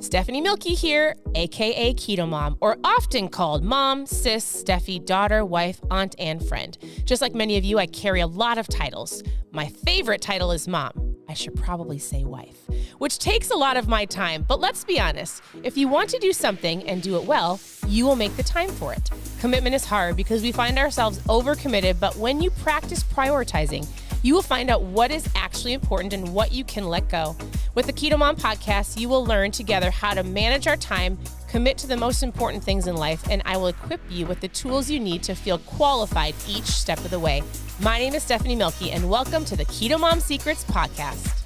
Stephanie Milky here, aka KetoMOM, or often called mom, sis, Steffi, daughter, wife, aunt, and friend. Just like many of you, I carry a lot of titles. My favorite title is mom. I should probably say wife, which takes a lot of my time. But let's be honest, if you want to do something and do it well, you will make the time for it. Commitment is hard because we find ourselves overcommitted, but when you practice prioritizing, you will find out what is actually important and what you can let go. With the KetoMOM podcast, you will learn together how to manage our time, commit to the most important things in life, and I will equip you with the tools you need to feel qualified each step of the way. My name is Stephanie Milky, and welcome to the KetoMOM Secrets podcast.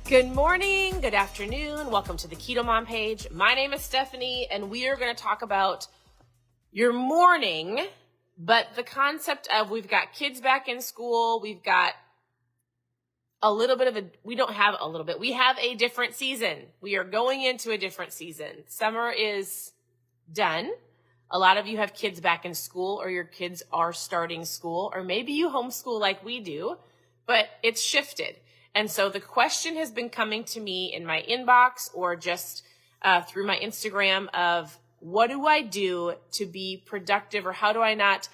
Good morning, good afternoon, welcome to the KetoMOM page. My name is Stephanie, and we are going to talk about your morning, but the concept of we've got kids back in school, we've got we have a different season. We are going into a different season. Summer is done. A lot of you have kids back in school, or your kids are starting school, or maybe you homeschool like we do, but it's shifted. And so the question has been coming to me in my inbox or just through my Instagram of what do I do to be productive, or how do I not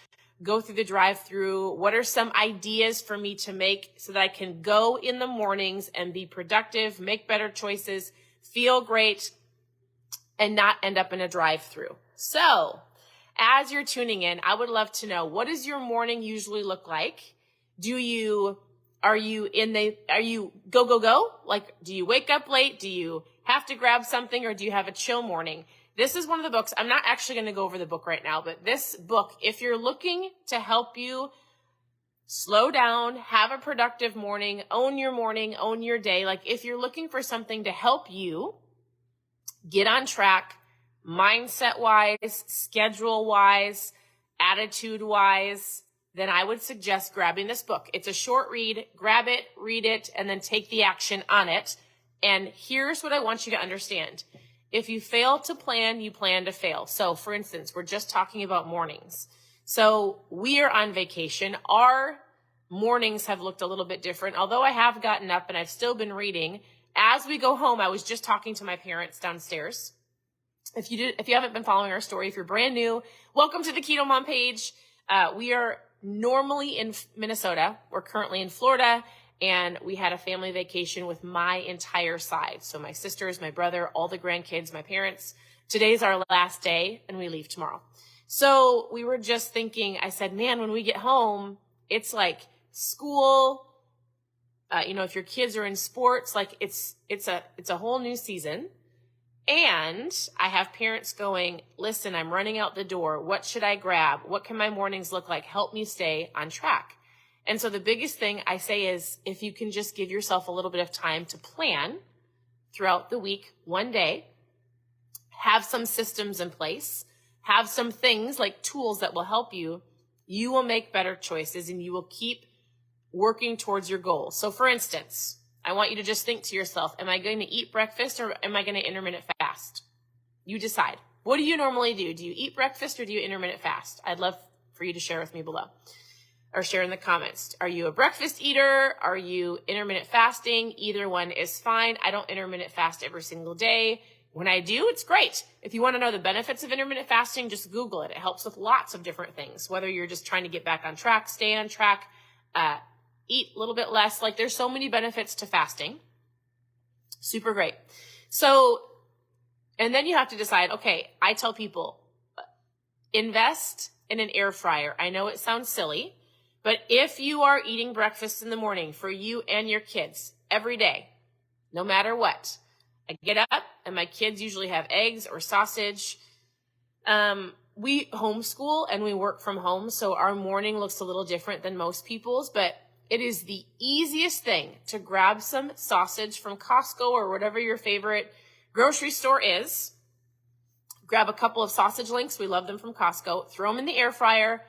go through the drive-thru? What are some ideas for me to make so that I can go in the mornings and be productive, make better choices, feel great, and not end up in a drive-thru? So as you're tuning in, I would love to know, what does your morning usually look like? Are you go? Like, do you wake up late? Do you have to grab something, or do you have a chill morning? This is one of the books. I'm not actually going to go over the book right now, but this book, if you're looking to help you slow down, have a productive morning, own your day, like if you're looking for something to help you get on track, mindset-wise, schedule-wise, attitude-wise, then I would suggest grabbing this book. It's a short read. Grab it, read it, and then take the action on it. And here's what I want you to understand. If you fail to plan, you plan to fail. So for instance, we're just talking about mornings. So we are on vacation. Our mornings have looked a little bit different. Although I have gotten up and I've still been reading, as we go home, I was just talking to my parents downstairs. If you haven't been following our story, if you're brand new, welcome to the KetoMOM page. We are normally in Minnesota. We're currently in Florida. And we had a family vacation with my entire side. So my sisters, my brother, all the grandkids, my parents. Today's our last day and we leave tomorrow. So we were just thinking, I said, man, when we get home, it's like school. If your kids are in sports, like it's a whole new season. And I have parents going, listen, I'm running out the door. What should I grab? What can my mornings look like? Help me stay on track. And so the biggest thing I say is, if you can just give yourself a little bit of time to plan throughout the week, one day, have some systems in place, have some things like tools that will help you, you will make better choices and you will keep working towards your goals. So for instance, I want you to just think to yourself, am I going to eat breakfast or am I going to intermittent fast? You decide. What do you normally do? Do you eat breakfast or do you intermittent fast? I'd love for you to share with me below. Or share in the comments. Are you a breakfast eater? Are you intermittent fasting? Either one is fine. I don't intermittent fast every single day. When I do, it's great. If you want to know the benefits of intermittent fasting, just Google it. It helps with lots of different things. Whether you're just trying to get back on track, stay on track, eat a little bit less. Like, there's so many benefits to fasting. Super great. So, and then you have to decide, okay, I tell people, invest in an air fryer. I know it sounds silly, but if you are eating breakfast in the morning for you and your kids every day, no matter what, I get up and my kids usually have eggs or sausage. We homeschool and we work from home, so our morning looks a little different than most people's, but it is the easiest thing to grab some sausage from Costco or whatever your favorite grocery store is. Grab a couple of sausage links. We love them from Costco. Throw them in the air fryer.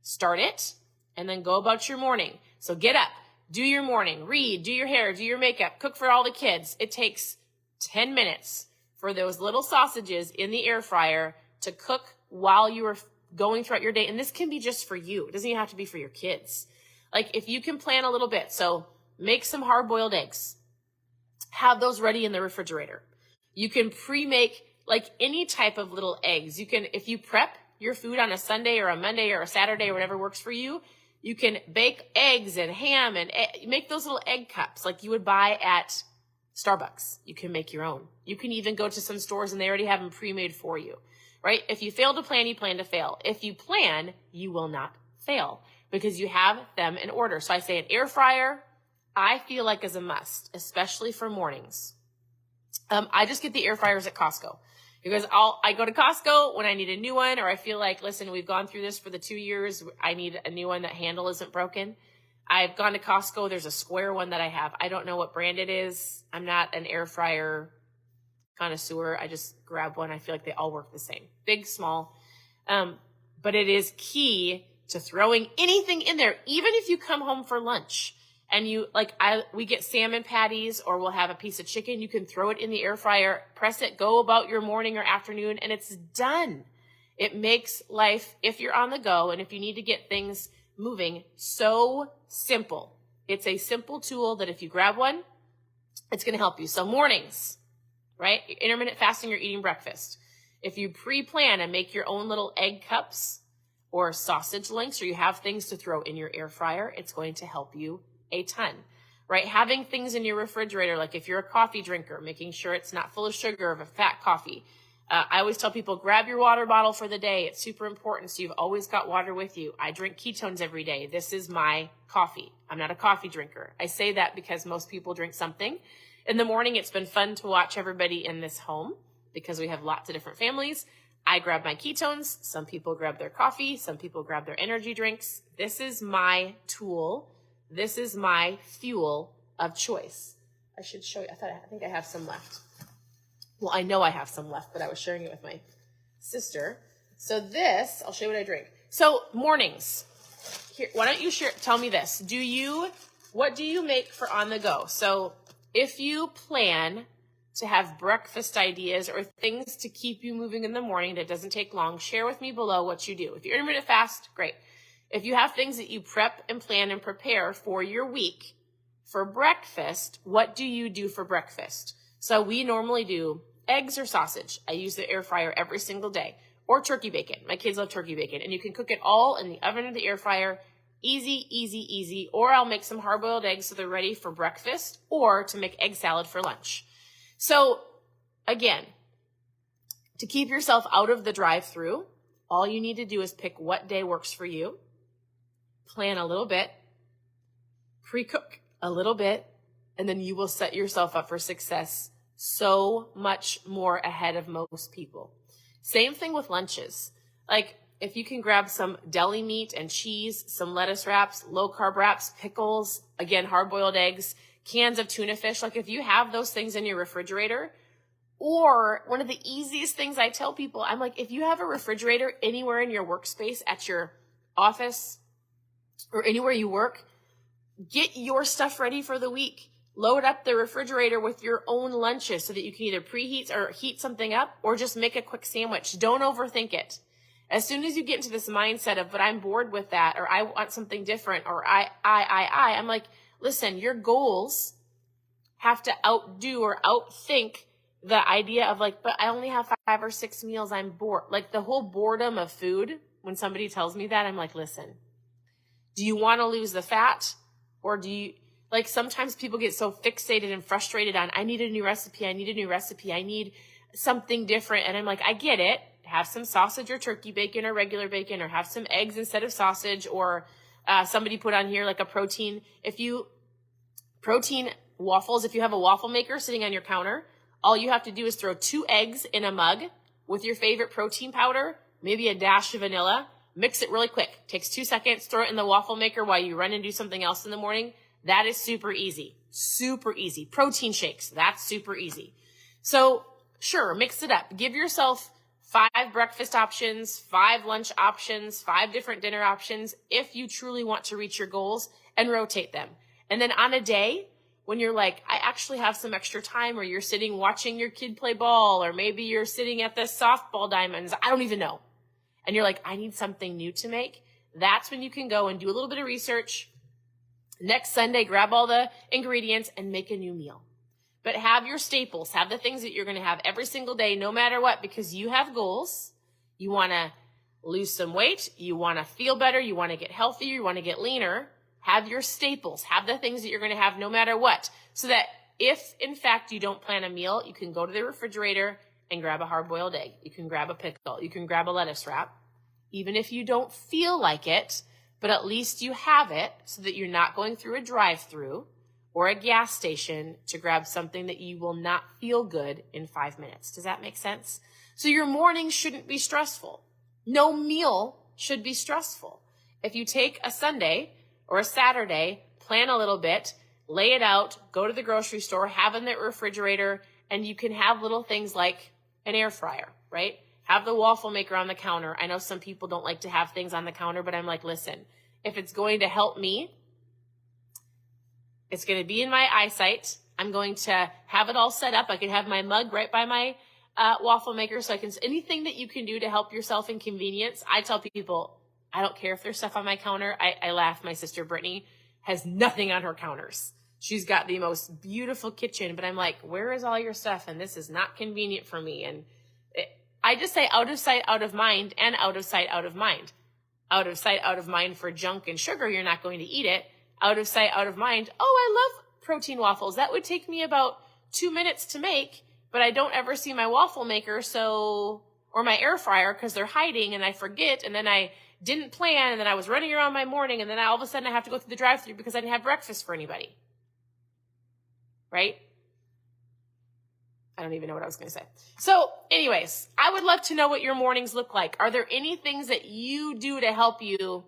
Start it. And then go about your morning. So get up, do your morning, read, do your hair, do your makeup, cook for all the kids. It takes 10 minutes for those little sausages in the air fryer to cook while you are going throughout your day. And this can be just for you. It doesn't even have to be for your kids. Like, if you can plan a little bit. So make some hard-boiled eggs. have those ready in the refrigerator. You can pre-make like any type of little eggs. You can, if you prep your food on a Sunday or a Monday or a Saturday or whatever works for you, you can bake eggs and ham and make those little egg cups like you would buy at Starbucks. You can make your own. You can even go to some stores and they already have them pre-made for you, right? If you fail to plan, you plan to fail. If you plan, you will not fail because you have them in order. So I say an air fryer, I feel like is a must, especially for mornings. I just get the air fryers at Costco because I go to Costco when I need a new one, or I feel like, listen, we've gone through this for the 2 years. I need a new one. That handle isn't broken. I've gone to Costco. There's a square one that I have. I don't know what brand it is. I'm not an air fryer connoisseur. I just grab one. I feel like they all work the same, big, small. But it is key to throwing anything in there, even if you come home for lunch. And we get salmon patties or we'll have a piece of chicken. You can throw it in the air fryer, press it, go about your morning or afternoon, and it's done. It makes life, if you're on the go and if you need to get things moving, so simple. It's a simple tool that if you grab one, it's going to help you. So mornings, right? Intermittent fasting, you're eating breakfast. If you pre-plan and make your own little egg cups or sausage links, or you have things to throw in your air fryer, it's going to help you a ton, right? Having things in your refrigerator, like if you're a coffee drinker, making sure it's not full of sugar of a fat coffee. I always tell people, grab your water bottle for the day. It's super important. So you've always got water with you. I drink ketones every day. This is my coffee. I'm not a coffee drinker. I say that because most people drink something. In the morning, it's been fun to watch everybody in this home because we have lots of different families. I grab my ketones. Some people grab their coffee. Some people grab their energy drinks. This is my tool. This is my fuel of choice. I should show you. I think I have some left. Well, I know I have some left, but I was sharing it with my sister. So this, I'll show you what I drink. So mornings. Here, why don't you tell me this. What do you make for on the go? So if you plan to have breakfast ideas or things to keep you moving in the morning that doesn't take long, share with me below what you do. If you're intermittent fast, great. If you have things that you prep and plan and prepare for your week for breakfast, what do you do for breakfast? So we normally do eggs or sausage. I use the air fryer every single day. Or turkey bacon. My kids love turkey bacon. And you can cook it all in the oven or the air fryer. Easy, easy, easy. Or I'll make some hard-boiled eggs so they're ready for breakfast or to make egg salad for lunch. So again, to keep yourself out of the drive-thru, all you need to do is pick what day works for you. Plan a little bit, pre-cook a little bit, and then you will set yourself up for success so much more ahead of most people. Same thing with lunches. Like if you can grab some deli meat and cheese, some lettuce wraps, low carb wraps, pickles, again, hard-boiled eggs, cans of tuna fish. Like if you have those things in your refrigerator, or one of the easiest things I tell people, I'm like, if you have a refrigerator anywhere in your workspace, at your office, or anywhere you work, get your stuff ready for the week. Load up the refrigerator with your own lunches so that you can either preheat or heat something up or just make a quick sandwich. Don't overthink it. As soon as you get into this mindset of, but I'm bored with that, or I want something different, or I'm like, listen, your goals have to outdo or outthink the idea of like, but I only have 5 or 6 meals. I'm bored. Like the whole boredom of food. When somebody tells me that, I'm like, listen, do you want to lose the fat? Or do you, like sometimes people get so fixated and frustrated on, I need a new recipe. I need a new recipe. I need something different. And I'm like, I get it. Have some sausage or turkey bacon or regular bacon, or have some eggs instead of sausage, or somebody put on here like a protein. Protein waffles, if you have a waffle maker sitting on your counter, all you have to do is throw 2 eggs in a mug with your favorite protein powder, maybe a dash of vanilla. Mix it really quick. Takes 2 seconds. Throw it in the waffle maker while you run and do something else in the morning. That is super easy. Super easy. Protein shakes. That's super easy. So sure, mix it up. Give yourself 5 breakfast options, 5 lunch options, 5 different dinner options if you truly want to reach your goals, and rotate them. And then on a day when you're like, I actually have some extra time, or you're sitting watching your kid play ball, or maybe you're sitting at the softball diamonds. I don't even know. And you're like, I need something new to make. That's when you can go and do a little bit of research. Next Sunday, grab all the ingredients and make a new meal. But have your staples, have the things that you're going to have every single day, no matter what, because you have goals. You want to lose some weight. You want to feel better. You want to get healthier. You want to get leaner. Have your staples, have the things that you're going to have no matter what. So that if in fact you don't plan a meal, you can go to the refrigerator and grab a hard-boiled egg. You can grab a pickle. You can grab a lettuce wrap. Even if you don't feel like it, but at least you have it so that you're not going through a drive-through or a gas station to grab something that you will not feel good in 5 minutes. Does that make sense? So your morning shouldn't be stressful. No meal should be stressful. If you take a Sunday or a Saturday, plan a little bit, lay it out, go to the grocery store, have in the refrigerator, and you can have little things like an air fryer, right? Have the waffle maker on the counter. I know some people don't like to have things on the counter, but I'm like, listen, if it's going to help me, it's going to be in my eyesight. I'm going to have it all set up. I can have my mug right by my waffle maker. So anything that you can do to help yourself in convenience. I tell people, I don't care if there's stuff on my counter. I laugh. My sister Brittany has nothing on her counters. She's got the most beautiful kitchen, but I'm like, where is all your stuff? And this is not convenient for me. And I just say out of sight, out of mind, and out of sight, out of mind. Out of sight, out of mind for junk and sugar. You're not going to eat it. Out of sight, out of mind. Oh, I love protein waffles. That would take me about 2 minutes to make, but I don't ever see my waffle maker, or my air fryer, because they're hiding and I forget, and then I didn't plan, and then I was running around my morning, and then all of a sudden I have to go through the drive-thru because I didn't have breakfast for anybody. Right? I don't even know what I was going to say. So anyways, I would love to know what your mornings look like. Are there any things that you do to help you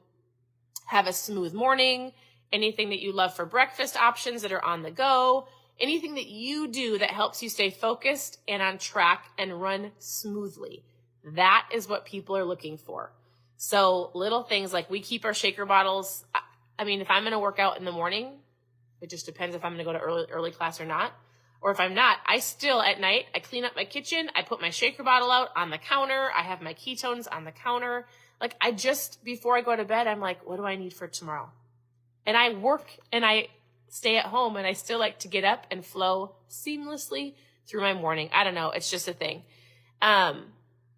have a smooth morning? Anything that you love for breakfast options that are on the go? Anything that you do that helps you stay focused and on track and run smoothly? That is what people are looking for. So little things like we keep our shaker bottles. I mean, if I'm going to work out in the morning, it just depends if I'm going to go to early class or not. Or if I'm not, I still at night, I clean up my kitchen. I put my shaker bottle out on the counter. I have my ketones on the counter. Like before I go to bed, I'm like, what do I need for tomorrow? And I work and I stay at home, and I still like to get up and flow seamlessly through my morning. I don't know. It's just a thing.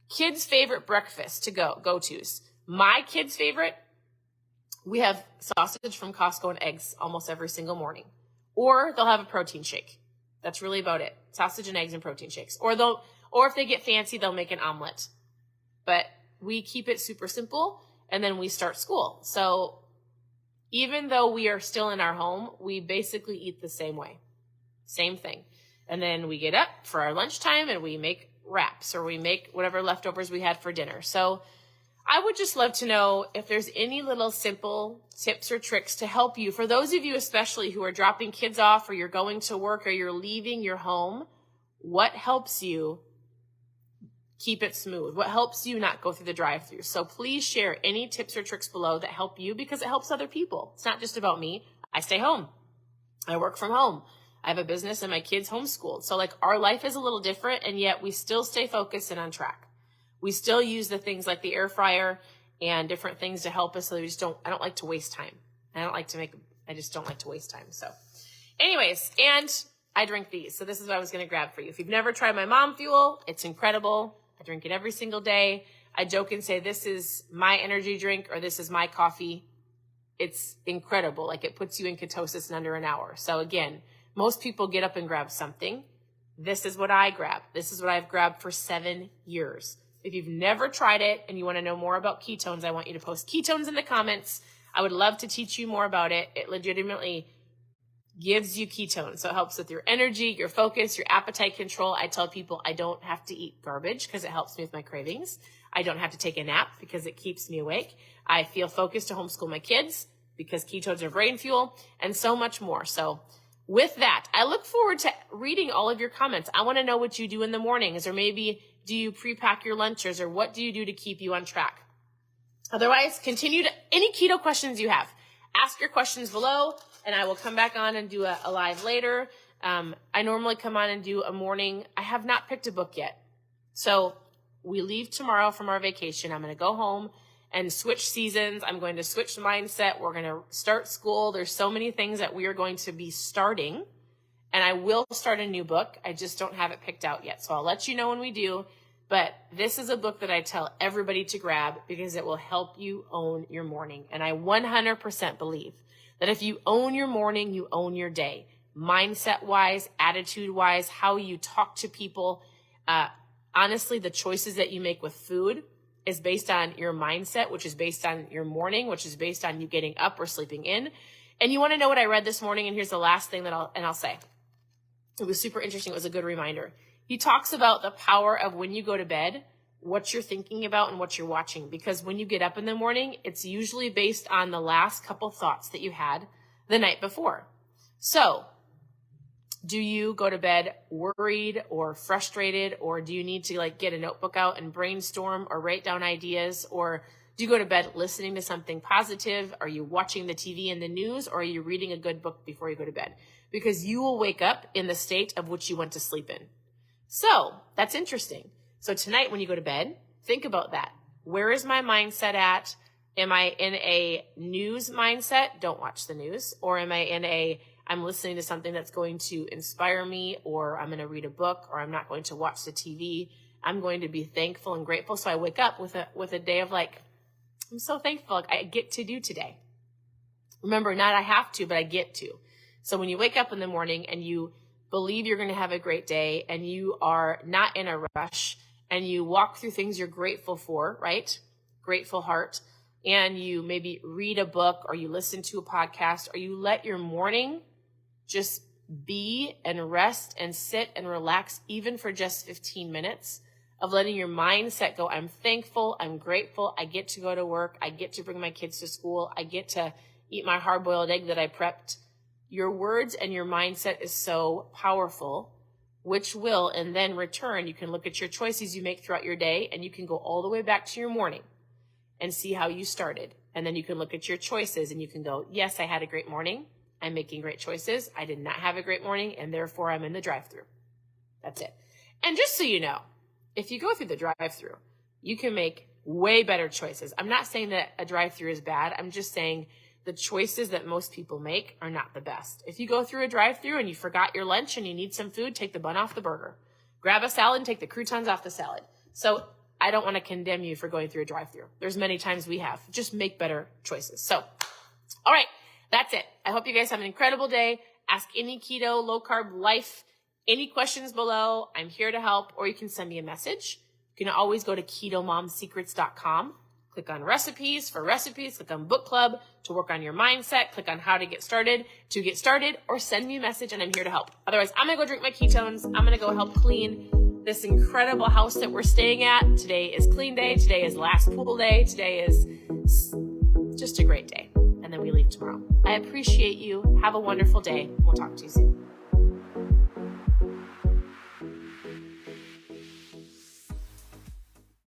Kids' favorite breakfast to go-tos. My kids' favorite, we have sausage from Costco and eggs almost every single morning. Or they'll have a protein shake. That's really about it. Sausage and eggs and protein shakes. Or if they get fancy, they'll make an omelet. But we keep it super simple, and then we start school. So even though we are still in our home, we basically eat the same way. Same thing. And then we get up for our lunchtime and we make wraps, or we make whatever leftovers we had for dinner. So I would just love to know if there's any little simple tips or tricks to help you. For those of you especially who are dropping kids off, or you're going to work, or you're leaving your home, what helps you keep it smooth? What helps you not go through the drive-thru? So please share any tips or tricks below that help you, because it helps other people. It's not just about me. I stay home. I work from home. I have a business and my kids homeschooled. So our life is a little different, and yet we still stay focused and on track. We still use the things like the air fryer and different things to help us. So I don't like to waste time. I just don't like to waste time. So anyways, and I drink these. So this is what I was going to grab for you. If you've never tried my Mom Fuel, it's incredible. I drink it every single day. I joke and say, this is my energy drink, or this is my coffee. It's incredible. It puts you in ketosis in under an hour. So again, most people get up and grab something. This is what I grab. This is what I've grabbed for 7 years. If you've never tried it and you want to know more about ketones, I want you to post ketones in the comments. I would love to teach you more about it. It legitimately gives you ketones. So it helps with your energy, your focus, your appetite control. I tell people I don't have to eat garbage because it helps me with my cravings. I don't have to take a nap because it keeps me awake. I feel focused to homeschool my kids because ketones are brain fuel, and so much more. So with that, I look forward to reading all of your comments. I want to know what you do in the mornings, or maybe do you pre-pack your lunches, or what do you do to keep you on track? Otherwise, continue to any keto questions you have. Ask your questions below, and I will come back on and do a live later. I normally come on and do a morning. I have not picked a book yet. So we leave tomorrow from our vacation. I'm going to go home and switch seasons. I'm going to switch mindset. We're going to start school. There's so many things that we are going to be starting. And I will start a new book. I just don't have it picked out yet. So I'll let you know when we do. But this is a book that I tell everybody to grab because it will help you own your morning. And I 100% believe that if you own your morning, you own your day. Mindset-wise, attitude-wise, how you talk to people. Honestly, the choices that you make with food is based on your mindset, which is based on your morning, which is based on you getting up or sleeping in. And you want to know what I read this morning? And here's the last thing that I'll say. It was super interesting. It was a good reminder. He talks about the power of when you go to bed, what you're thinking about and what you're watching. Because when you get up in the morning, it's usually based on the last couple thoughts that you had the night before. So, do you go to bed worried or frustrated, or do you need to get a notebook out and brainstorm or write down ideas? Or do you go to bed listening to something positive? Are you watching the TV and the news, or are you reading a good book before you go to bed? Because you will wake up in the state of which you went to sleep in. So that's interesting. So tonight when you go to bed, think about that. Where is my mindset at? Am I in a news mindset? Don't watch the news. Or am I in I'm listening to something that's going to inspire me, or I'm going to read a book, or I'm not going to watch the TV. I'm going to be thankful and grateful. So I wake up with a day of I'm so thankful I get to do today. Remember, not I have to, but I get to. So when you wake up in the morning and you believe you're going to have a great day and you are not in a rush and you walk through things you're grateful for, right? Grateful heart. And you maybe read a book, or you listen to a podcast, or you let your morning just be and rest and sit and relax, even for just 15 minutes of letting your mindset go. I'm thankful. I'm grateful. I get to go to work. I get to bring my kids to school. I get to eat my hard-boiled egg that I prepped. Your words and your mindset is so powerful, which will, and then return, you can look at your choices you make throughout your day, and you can go all the way back to your morning and see how you started. And then you can look at your choices and you can go, yes, I had a great morning. I'm making great choices. I did not have a great morning, and therefore I'm in the drive-thru. That's it. And just so you know, if you go through the drive-thru, you can make way better choices. I'm not saying that a drive-thru is bad. I'm just saying the choices that most people make are not the best. If you go through a drive-thru and you forgot your lunch and you need some food, take the bun off the burger. Grab a salad and take the croutons off the salad. So I don't want to condemn you for going through a drive-thru. There's many times we have. Just make better choices. So, all right, that's it. I hope you guys have an incredible day. Ask any keto, low-carb life, any questions below. I'm here to help, or you can send me a message. You can always go to KetoMomSecrets.com. Click on recipes for recipes. Click on book club to work on your mindset. Click on how to get started, or send me a message, and I'm here to help. Otherwise, I'm going to go drink my ketones. I'm going to go help clean this incredible house that we're staying at. Today is clean day. Today is last pool day. Today is just a great day. And then we leave tomorrow. I appreciate you. Have a wonderful day. We'll talk to you soon.